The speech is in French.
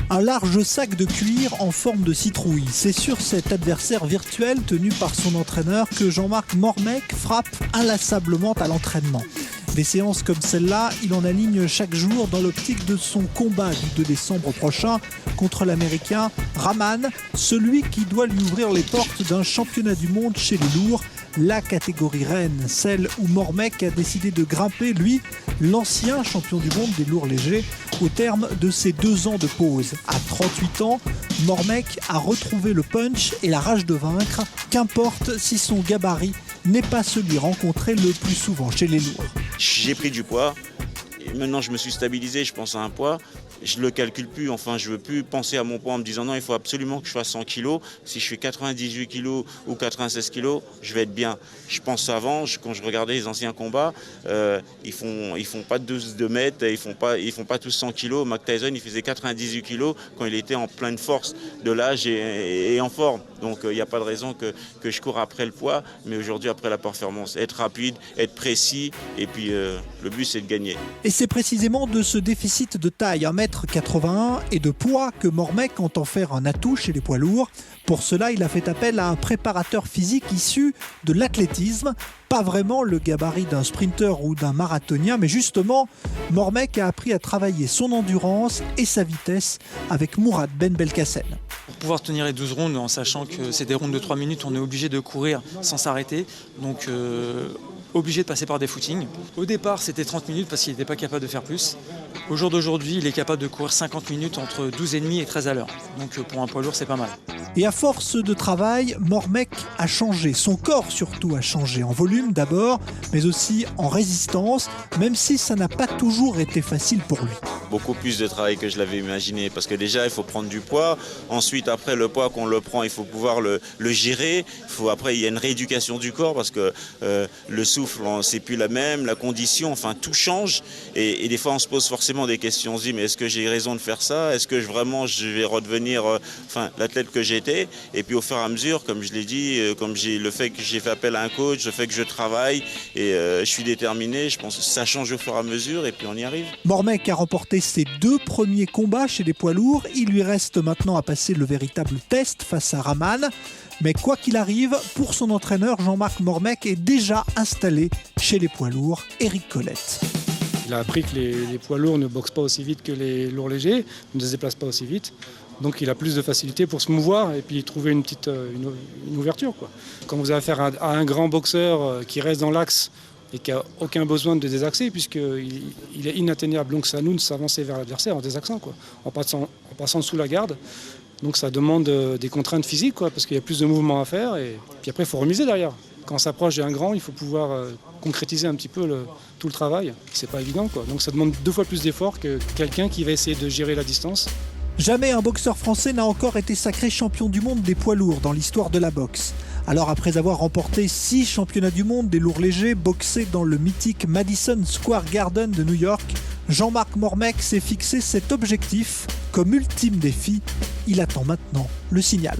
Un large sac de cuir en forme de citrouille. C'est sur cet adversaire virtuel tenu par son entraîneur que Jean-Marc Mormec frappe inlassablement à l'entraînement. Des séances comme celle-là, il en aligne chaque jour dans l'optique de son combat du 2 décembre prochain contre l'Américain Rahman, celui qui doit lui ouvrir les portes d'un championnat du monde chez les lourds, la catégorie reine, celle où Mormec a décidé de grimper, lui, l'ancien champion du monde des lourds légers, au terme de ses 2 ans de pause. À 38 ans, Mormec a retrouvé le punch et la rage de vaincre, qu'importe si son gabarit n'est pas celui rencontré le plus souvent chez les lourds. J'ai pris du poids et maintenant je me suis stabilisé, je pense à un poids. Je ne le calcule plus, enfin je ne veux plus penser à mon poids en me disant non, il faut absolument que je fasse 100 kg. Si je fais 98 kg ou 96 kg, je vais être bien. Je pense avant, quand je regardais les anciens combats, ils font pas 2 mètres, ils font pas tous 100 kg. Mike Tyson, il faisait 98 kg quand il était en pleine force de l'âge et en forme. Donc il n'y a pas de raison que je cours après le poids, mais aujourd'hui après la performance. Être rapide, être précis, et puis le but c'est de gagner. Et c'est précisément de ce déficit de taille, 1m81 et de poids, que Mormec entend faire un atout chez les poids lourds. Pour cela, il a fait appel à un préparateur physique issu de l'athlétisme. Pas vraiment le gabarit d'un sprinter ou d'un marathonien, mais justement, Mormec a appris à travailler son endurance et sa vitesse avec Mourad Ben Belkacem. Pour pouvoir tenir les 12 rondes, en sachant que c'est des rondes de 3 minutes, on est obligé de courir sans s'arrêter. Donc obligé de passer par des footings. Au départ, c'était 30 minutes parce qu'il n'était pas capable de faire plus. Au jour d'aujourd'hui, il est capable de courir 50 minutes entre 12,5 et 13 à l'heure. Donc pour un poids lourd, c'est pas mal. Et à force de travail, Mormec a changé. Son corps surtout a changé, en volume d'abord, mais aussi en résistance, même si ça n'a pas toujours été facile pour lui. Beaucoup plus de travail que je l'avais imaginé, parce que déjà il faut prendre du poids, ensuite après le poids qu'on le prend, il faut pouvoir le gérer, après il y a une rééducation du corps parce que le souffle c'est plus la même, la condition, enfin tout change et des fois on se pose forcément des questions, on se dit mais est-ce que j'ai raison de faire ça, est-ce que vraiment je vais redevenir l'athlète que j'étais, et puis au fur et à mesure, comme je l'ai dit, le fait que j'ai fait appel à un coach, le fait que je travaille et je suis déterminé, je pense que ça change au fur et à mesure et puis on y arrive. Mormec a remporté ses 2 premiers combats chez les poids lourds. Il lui reste maintenant à passer le véritable test face à Rahman. Mais quoi qu'il arrive, pour son entraîneur, Jean-Marc Mormec est déjà installé chez les poids lourds, Éric Colette. Il a appris que les poids lourds ne boxent pas aussi vite que les lourds légers, ne se déplacent pas aussi vite. Donc il a plus de facilité pour se mouvoir et puis trouver une ouverture, quoi. Quand vous avez affaire à un grand boxeur qui reste dans l'axe et qui n'a aucun besoin de désaxer puisqu'il est inatteignable. Donc c'est à nous de s'avancer vers l'adversaire en désaxant, quoi, en passant sous la garde. Donc ça demande des contraintes physiques, quoi, parce qu'il y a plus de mouvements à faire et puis après il faut remiser derrière. Quand on s'approche d'un grand, il faut pouvoir concrétiser un petit peu tout le travail. C'est pas évident, quoi. Donc ça demande 2 fois plus d'efforts que quelqu'un qui va essayer de gérer la distance. Jamais un boxeur français n'a encore été sacré champion du monde des poids lourds dans l'histoire de la boxe. Alors après avoir remporté 6 championnats du monde des lourds légers, boxés dans le mythique Madison Square Garden de New York, Jean-Marc Mormec s'est fixé cet objectif comme ultime défi. Il attend maintenant le signal.